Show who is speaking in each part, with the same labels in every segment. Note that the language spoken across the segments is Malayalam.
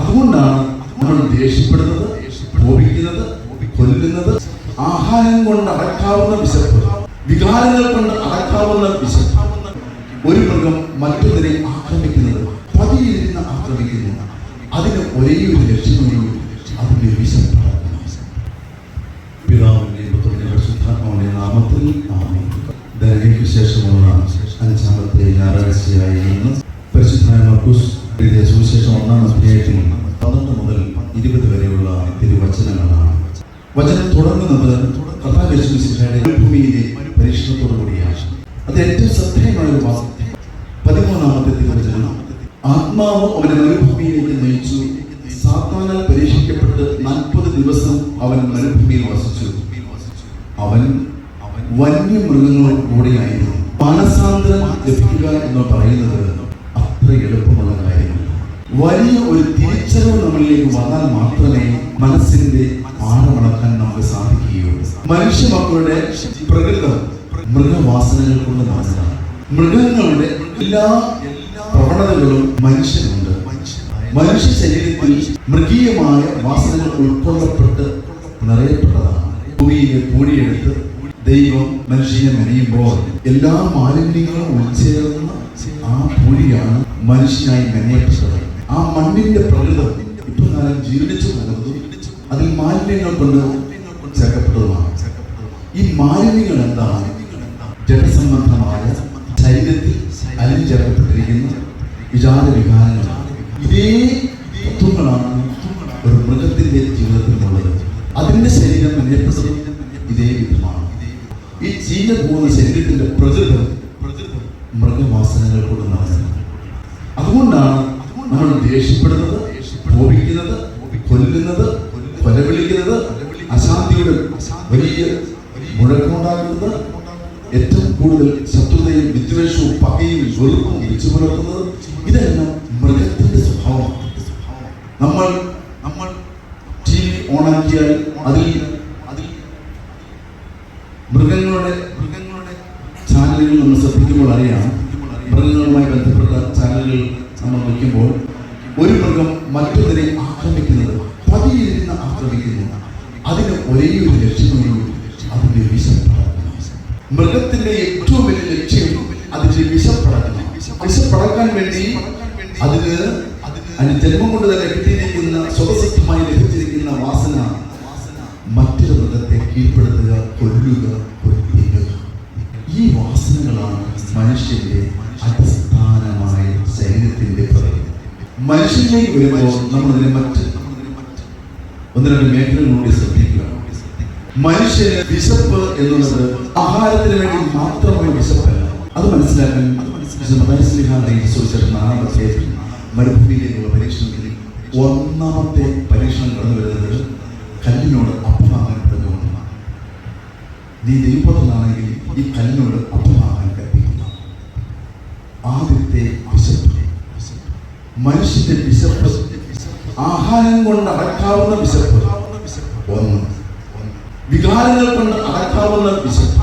Speaker 1: അതുകൊണ്ടാണ് നമ്മൾ ദേഷ്യപ്പെടുന്നത്, കോപിക്കുന്നത്, കൊല്ലുന്നത്. ആഹാരം കൊണ്ട് അടക്കാവുന്ന വിശപ്പ്, വികാരങ്ങൾ കൊണ്ട് അടക്കാവുന്ന വിശപ്പ്. ഒരു മൃഗം മറ്റൊന്നിനെ ആക്രമിക്കുന്നത്, പതിയിരുന്ന് ആക്രമിക്കുന്നു. അതിന് ഒരേ ഒരു ലക്ഷ്യമുള്ളൂ, അതിന്റെ വിശപ്പ്. പിതാവിന്റെയും പുത്രന്റെയും പരിശുദ്ധാത്മാവിന്റെയും നാമത്തിൽ ആമേൻ. ദയയ്ക്ക് ശേഷമുള്ള 5-ാമത്തെ ഞായറാഴ്ചയായി ഇന്ന് പരിശുദ്ധനായ മർക്കോസ് എഴുതിയ സുവിശേഷം 1-ാം അധ്യായത്തിൽ 12 മുതൽ 20 വരെയുള്ള തിരുവചനങ്ങളാണ്. വചനം തുടങ്ങുന്നത് കർത്താവ് യേശുമിശിഹായുടെ മരുഭൂമിയിലെ പരീക്ഷണത്തോടു കൂടിയാണ്. അത് ഏറ്റവും ശ്രദ്ധേയമായ ഒരു വാക്യം. 13-ാമത്തെ തിരുവചനം, ആത്മാവ് അവനെ മരുഭൂമിയിലേക്ക് നയിച്ചു. സാത്താനാൽ പരീക്ഷിക്കപ്പെട്ട് 40 ദിവസം അവൻ മരുഭൂമിയിൽ വസിച്ചു. അവൻ വന്യമൃഗങ്ങളോട് കൂടെയായിരുന്നു. മാനസാന്തരം ലഭിക്കുക എന്ന് പറയുന്നത് അത്ര എളുപ്പമുള്ള കാര്യമല്ല. വലിയ ഒരു തിരിച്ചറിവ് നമ്മളിലേക്ക് വന്നാൽ മാത്രമേ മനസ്സിന്റെ ആഴമളക്കാൻ നമുക്ക് സാധിക്കുകയുള്ളൂ. മനുഷ്യ മക്കളുടെ പ്രകൃതം മൃഗവാസനകൾ കൊണ്ട് നിറഞ്ഞതാണ്. മൃഗങ്ങളുടെ എല്ലാ പ്രവണതകളും മനുഷ്യനുണ്ട്. മനുഷ്യ ശരീരത്തിൽ മൃഗീയമായ വാസനകൾ ഉൾക്കൊള്ളപ്പെട്ട് നിറയപ്പെട്ടതാണ്. ഭൂമിയിലെ പൂഴിയെടുത്ത് ദൈവം മനുഷ്യനെ മെനയുമ്പോൾ എല്ലാ മാലിന്യങ്ങളും ഉൾച്ചേർന്ന ആ പൂഴിയാണ് മനുഷ്യനായി മെനയപ്പെട്ടത്. ആ മണ്ണിന്റെ പ്രകൃതം ഇപ്രകാരം ജീർണിച്ചു പോകുന്നതും അതിൽ മാലിന്യങ്ങൾ കൊണ്ട് ചേർക്കപ്പെട്ടതുമാണ്. ഈ മാലിന്യങ്ങൾ എന്താണ്? ജഡസംബന്ധമായ ശരീരത്തിൽ അലിഞ്ഞേർക്കപ്പെട്ടിരിക്കുന്ന വിചാര വികാരങ്ങളാണ്. ഇതേ തത്വങ്ങളാണ് ഒരു മൃഗത്തിന്റെ ജീവിതത്തിലുള്ളത്. അതിന്റെ ശരീരം മെനയപ്പെട്ടതും ഇതേ വിധമാണ്. ഈ ചീഞ്ഞ പോകുന്ന ശരീരത്തിന്റെ പ്രകൃതം മൃഗവാസനകൾ കൊണ്ട് നടക്കുന്നത്. അതുകൊണ്ടാണ് നമ്മൾ ദേഷ്യപ്പെടുന്നത്, കോപിക്കുന്നത്, കൊല്ലുന്നത്, കൊലവിളിക്കുന്നത്, അശാന്തിയുടെ വലിയ മുഴക്കമുണ്ടാക്കുന്നത്, ഏറ്റവും കൂടുതൽ ശത്രുതയും വിദ്വേഷവും പകയും വെറുപ്പും വെച്ചു പുലർത്തുന്നത്. ഇതെല്ലാം മൃഗത്തിന്റെ സ്വഭാവമാണ്. നമ്മൾ TV ഓണാക്കിയാൽ അതിൽ മൃഗങ്ങളുടെ ചാനലുകൾ നമ്മൾ ശ്രദ്ധിക്കുമ്പോൾ അറിയാം. മൃഗങ്ങളുമായി ബന്ധപ്പെട്ട ചാനലുകൾ നമ്മൾ വയ്ക്കുമ്പോൾ ഒരു മൃഗം മറ്റൊന്നിനെ ആക്രമിക്കുന്നത്, പതിയിരുന്ന് ആക്രമിക്കുന്നു. അതിന് ഒരേ ഒരു ലക്ഷ്യമുള്ളൂ, അതിന്റെ വിശപ്പടക്കണം. മൃഗത്തിന്റെ ഏറ്റവും വലിയ ലക്ഷ്യം അതിന്റെ വിശപ്പടക്കണം. വിശപ്പടക്കാൻ വേണ്ടി അതിന് ജന്മം കൊണ്ട് തന്നെ കിട്ടിയിരിക്കുന്ന സ്വതസിദ്ധമായി ലഭിച്ചിരിക്കുന്ന വാസന മറ്റൊരു മൃഗത്തെ കീഴ്പ്പെടുത്തുക, കൊല്ലുക, കൊല്ലിക്കുക. ഈ വാസനകളാണ് മനുഷ്യന്റെ അടിസ്ഥാനമായ ശരീരത്തിന്റെ പ്രകൃതി. മനുഷ്യനിലേക്ക് വരുമ്പോൾ നമ്മളതിനെ മറ്റ് 1-2 മേഖലകളിലൂടെ ശ്രദ്ധിക്കുക. മനുഷ്യന് വിശപ്പ് എന്നുള്ളത് ആഹാരത്തിന് വേണ്ടി മാത്രമായ വിശപ്പല്ല. അത് മനസ്സിലാക്കാൻ മരുഭൂമിയിലേക്കുള്ള പരീക്ഷണത്തിൽ 1-ാമത്തെ പരീക്ഷണം കടന്നു വരുന്നത് കല്ലിനോട് അപ്പമാകാൻ പറഞ്ഞുകൊണ്ടാണ്. നീ ദൈവപുത്രനാണെങ്കിൽ ഈ കല്ലിനോട് അപ്പമാകാൻ കൽപ്പിക്കുന്നു. ആദ്യത്തെ വിശപ്പ്, മനുഷ്യന്റെ വിശപ്പ്, ആഹാരം കൊണ്ട് അടക്കാവുന്ന വിശപ്പ്. 1. വികാരങ്ങൾ കൊണ്ട് അടക്കാവുന്ന വിശപ്പ്.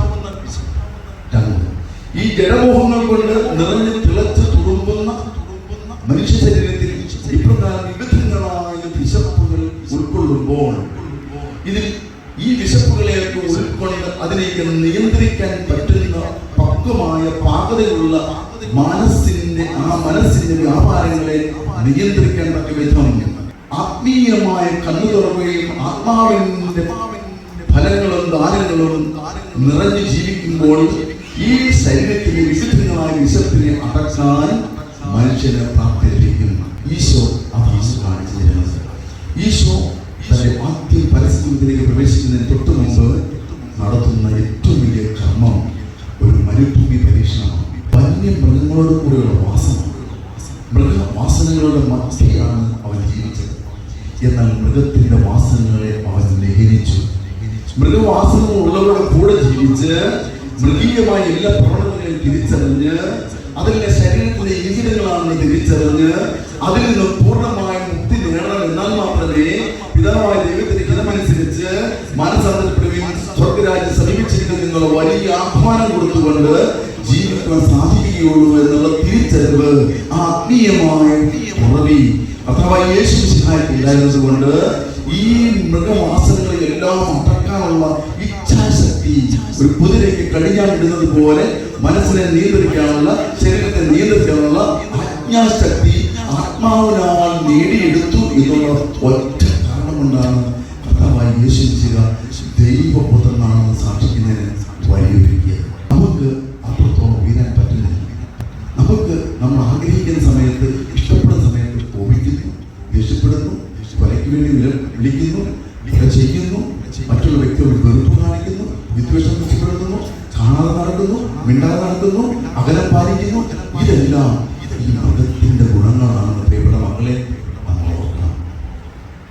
Speaker 1: 2. ഈ ജഡമോഹങ്ങൾ കൊണ്ട് നിറഞ്ഞ് തിളച്ച് തുളുമ്പുന്ന മനുഷ്യ ശരീരത്തിൽ ഇപ്രകാരം വിവിധങ്ങളായ വിശപ്പുകൾ ഉൾക്കൊള്ളുമ്പോൾ ഇതിൽ ഈ വിശപ്പുകളെയൊക്കെ ഉൾക്കൊണ്ട് അതിലേക്ക് നിയന്ത്രിക്കാൻ പറ്റുന്ന പക്വമായ പാകതയുള്ള മനസ്സിന്റെ വ്യാപാരങ്ങളെ നിയന്ത്രിക്കാൻ പറ്റിയ വിധം ആത്മീയമായ കണ്ണു തുറക്കുകയും ആത്മാവിന്റെ ഫലങ്ങളും ദാനങ്ങളും നിറഞ്ഞു ജീവിക്കുമ്പോൾ ഈ ശരീരത്തിലെ വിശുദ്ധങ്ങളായ വിശപ്പിനെ അടക്കാൻ മനുഷ്യനെ പ്രാപ്തിയിരിക്കും. ഈശോ അതാണ് കാണിച്ചു തരുന്നത്. ഈശോ തന്റെ ആദ്യം പരസ്യത്തിലേക്ക് പ്രവേശിക്കുന്നതിന് തൊട്ട് മുമ്പ് നടത്തുന്ന ഏറ്റവും വലിയ കർമ്മം ഒരു മരുഭൂമി പരീക്ഷണമാണ്. വന്യമൃഗങ്ങളോട് കൂടെയുള്ള വാസന, മൃഗവാസനകളുടെ മധ്യയാണ് അവൻ ജീവിച്ചത്. എന്നാൽ മൃഗത്തിന്റെ വാസനകളെ അവൻ ലഹരിച്ചു. മൃഗവാസനകൾ ഉള്ളവരുടെ കൂടെ ജീവിച്ച് മൃഗീയമായ എല്ലാ പ്രവണതകളെയും തിരിച്ചറിഞ്ഞ് അതിലെ ശരീരത്തിലെ ഇംഗിതങ്ങളാണെന്ന് തിരിച്ചറിഞ്ഞ് അതിൽ നിന്ന് പൂർണ്ണമായ മുക്തി നേടണം. എന്നാൽ മാത്രമേ പിതാവായ ദൈവത്തിന്റെ ഹിതമനുസരിച്ച് മാനസാന്തരപ്പെടുകയും സ്വർഗരാജ്യം സമീപിച്ചിരിക്കുന്നു എന്നുള്ള വലിയ ആഹ്വാനം കൊടുത്തുകൊണ്ട് ജീവിക്കാൻ സാധിക്കുകയുള്ളൂ എന്നുള്ള തിരിച്ചറിവ്, ആത്മീയമായ ഉറവി അഥവാ യേശു മിശിഹായ്ക്ക് ഇല്ലായിരുന്നത് കൊണ്ട് ഈ മൃഗവാസനകളെല്ലാം അടക്കാനുള്ള ഇച്ഛാശക്തി ഒരു കുതിരയ്ക്ക് കടിഞ്ഞാണിടുന്നത് പോലെ മനസ്സിനെ നിയന്ത്രിക്കാനുള്ള, ശരീരത്തെ നിയന്ത്രിക്കാനുള്ള ആജ്ഞാശക്തി ആത്മാവിനാൽ നേടിയെടുത്തു എന്നുള്ള ഒറ്റ കാരണം കൊണ്ടാണ് കർത്താവായ യേശു മിശിഹ ദൈവപുത്രനാണെന്ന് സാക്ഷിക്കുന്നതിന് വഴിയൊരുക്കിയത്. നമുക്ക് അത്രത്തോളം ഉയരാൻ പറ്റുന്നില്ല. നമുക്ക് നമ്മൾ ആഗ്രഹിക്കുന്ന സമയത്ത്, ഇഷ്ടപ്പെടുന്ന സമയത്ത് കോപിക്കുന്നു, ദേഷ്യപ്പെടുന്നു, കൊലയ്ക്ക് വേണ്ടി വിളിക്കുന്നു, കൊല ചെയ്യുന്നു, മറ്റുള്ള വ്യക്തിയോട് വെറുപ്പ് കാണിക്കുന്നു, വിദ്വേഷം നഷ്ടപ്പെടുത്തുന്നു, കാണാതെ നടക്കുന്നു, മിണ്ടാതെ നടക്കുന്നു, അകലം പാലിക്കുന്നു. ഇതെല്ലാം ഈ മൃഗത്തിന്റെ ഗുണങ്ങളാണെന്ന് പ്രിയപ്പെട്ട മക്കളെ നമ്മൾ ഓർക്കണം.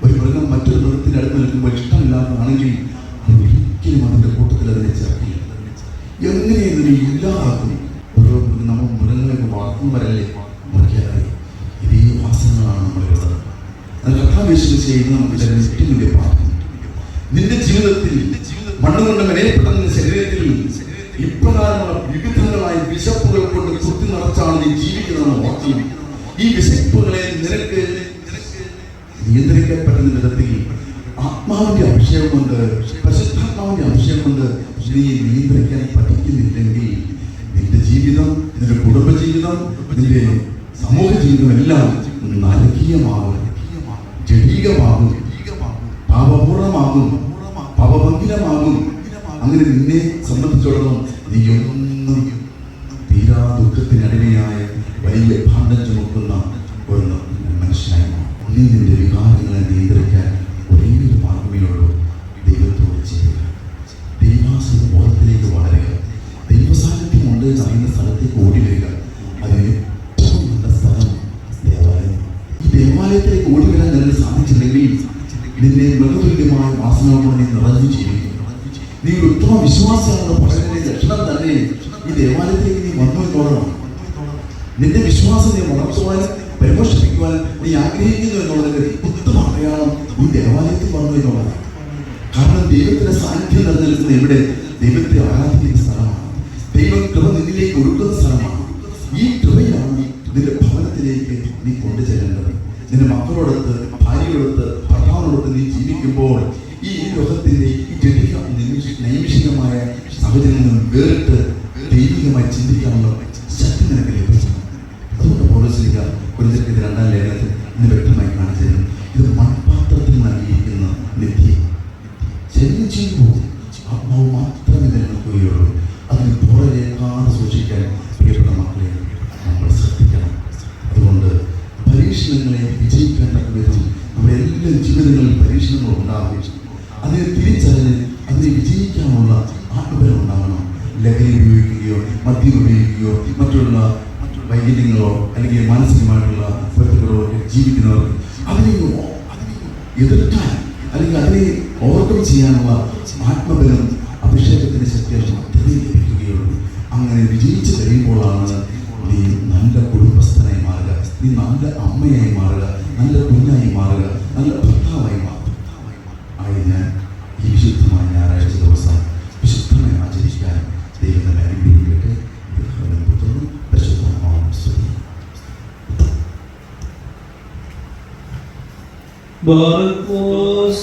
Speaker 1: ഒരു മൃഗം മറ്റൊരു മൃഗത്തിന്റെ അടുത്ത് നിൽക്കുമ്പോൾ ഇഷ്ടമില്ലാത്തതാണെങ്കിൽ ഒരിക്കലും അതിന്റെ കൂട്ടത്തിൽ അതിനെ ചേർക്കില്ല. എങ്ങനെയെങ്കിലും ഇല്ലാതാക്കും. ഓരോ നമ്മൾ മൃഗങ്ങളൊക്കെ വളർത്തുന്നവരല്ലേ മുറിക്കാനായി. ഇതേ വാസനകളാണ് നമ്മളുള്ളത്. അത് കഥാവേശം ചെയ്യുന്ന നമ്മുടെ ഏറ്റവും വലിയ പാഠം. നിന്റെ ജീവിതത്തിൽ മണ്ണുകൊണ്ട് മെനയപ്പെട്ട നിന്റെ ശരീരത്തിൽ ഇപ്രകാരമുള്ള വിവിധങ്ങളായ വിശപ്പുകൾ കൊണ്ട് കുത്തി നിറച്ചാണ് നീ ജീവിക്കുന്നതെന്ന് ഓർക്കണം. ഈ വിശപ്പുകളെ നിനക്ക് നിയന്ത്രിക്കാൻ പറ്റുന്ന വിധത്തിൽ ആത്മാവിന്റെ അഭിഷേകം കൊണ്ട്, പരിശുദ്ധാത്മാവിന്റെ അഭിഷേകം കൊണ്ട് നീ നിയന്ത്രിക്കാൻ പഠിക്കുന്നില്ലെങ്കിൽ നിന്റെ ജീവിതം, നിന്റെ കുടുംബജീവിതം, നിന്റെ സമൂഹ ജീവിതം എല്ലാം നരകീയമാകും, ജഡീകമാകും, പാപപൂർണമാകും, പാപഭംഗിതമാകും. അങ്ങനെ നിന്നെ സംബന്ധിച്ചിടത്തോളം നീ ഒന്നും തീരാ ദുഃഖത്തിനടിമയായ വലിയ ഭാണ്ഡം ചുമക്കുന്ന ഒരു മനുഷ്യനായി നീ നിന്റെ വികാരങ്ങളെ നിയന്ത്രിക്കാൻ ഒരേ ഒരു മാർഗമേ ഉള്ളൂ. ദൈവത്തോട് ചെയ്യുക, ദൈവാസുര ബോധത്തിലേക്ക് വളരുക, ദൈവസാന്നിധ്യം ഉണ്ട് അറിയുന്ന സ്ഥലത്തേക്ക് ഓടി വരിക. അതിന് ഏറ്റവും നല്ല സ്ഥലം ദേവാലയം. ഈ ദേവാലയത്തിലേക്ക് ഓടി വരാൻ നിനക്ക് സാധിച്ചില്ലെങ്കിൽ നിന്നെ മൃഗതുല്യമായ വാസനകൾ കൊണ്ട് നീ നിറഞ്ഞു ജീവിക്കും. നീ ഒരു ഉത്തമ വിശ്വാസിയാണെന്ന് പറയുന്നതിന്റെ ലക്ഷണം തന്നെ ഈ ദേവാലയത്തിലേക്ക് നീ വന്നു എന്നുള്ളതാണ്. നിന്റെ വിശ്വാസം നീ വളർത്തുവാനും പരിപോഷിപ്പിക്കുവാനും നീ ആഗ്രഹിക്കുന്നു എന്നുള്ളതിന്റെ ഉത്തമ അടയാളം ഈ ദേവാലയത്തിൽ വന്നു എന്നുള്ളതാണ്. കാരണം ദൈവത്തിന്റെ സാന്നിധ്യം നിലനിൽക്കുന്ന ഇവിടെ ദൈവത്തെ ആരാധിക്കുന്ന സ്ഥലമാണ്. ദൈവം കൃപ നിന്നിലേക്ക് ഒഴുക്കുന്ന സ്ഥലമാണ്. ഈ കൃപയാണ് നിന്റെ ഭവനത്തിലേക്ക് നീ കൊണ്ടുചെല്ലേണ്ടത്. നിന്റെ മക്കളോടൊത്ത്, ഭാര്യയോടൊത്ത്, ഭർത്താവിനോടൊത്ത് നീ ജീവിക്കുമ്പോൾ ഈ ലോകത്തിന്റെ ഈ ജടിക നൈമിഷികമായ സാഹചര്യങ്ങളിൽ വേറിട്ട് ദൈവികമായി ചിന്തിക്കാനുള്ള ശക്തി നിനക്ക് ലഭിച്ചു. അതുകൊണ്ട് പൗലോസ്ലീഹ കൊരിന്ത്യർക്കെതിരെ 2-ാം ലേഖനത്തിൽ ഇന്ന് വ്യക്തമായി കാണിച്ചു തരുന്നു. ഇത് മൺപാത്രത്തിൽ നൽകിയിരിക്കുന്ന നിത്യം. ശരീരം ചെയ്യുമ്പോൾ ആത്മാവ് മാത്രമേ നിലനിൽക്കുകയുള്ളൂ. അതിന് പുറകേക്കാതെ സൂക്ഷിക്കാൻ പ്രിയപ്പെട്ട മക്കളെ നമ്മൾ ശ്രദ്ധിക്കണം. അതുകൊണ്ട് പരീക്ഷണങ്ങളെ വിജയിക്കാൻ തക്ക വിധം നമ്മുടെ എല്ലാ ജീവിതങ്ങളിൽ പരീക്ഷണങ്ങൾ ഉണ്ടാകും. അതിനെ തിരിച്ചറിഞ്ഞ് അതിനെ വിജയിക്കാനുള്ള ആത്മബലം ഉണ്ടാകണം. ലഹരി ഉപയോഗിക്കുകയോ മദ്യം ഉപയോഗിക്കുകയോ മറ്റുള്ള വൈകല്യങ്ങളോ അല്ലെങ്കിൽ മാനസികമായിട്ടുള്ള പ്രവൃത്തികളോ ജീവിക്കുന്നവർക്ക് അതിനെ എതിർക്കാൻ അല്ലെങ്കിൽ അതിനെ ഓവർകം ചെയ്യാനുള്ള ആത്മബലം, അഭിഷേകത്തിന്റെ ശക്തി മാത്രമേ ലഭിക്കുകയുള്ളൂ. അങ്ങനെ വിജയിച്ചു കഴിയുമ്പോഴാണ് നീ നല്ല കുടുംബസ്ഥനായി മാറുക, നീ നല്ല അമ്മയായി മാറുക, നല്ല കുഞ്ഞായി മാറുക, നല്ല ഭർത്താവായി മാറുക. ആയതിനാൽ ഈ വിശുദ്ധമായ ഞായറാഴ്ച ദിവസം വിശുദ്ധമായി ആചരിക്കാൻ ദൈവം നമ്മെ അനുഗ്രഹിക്കട്ടെ.
Speaker 2: Barakos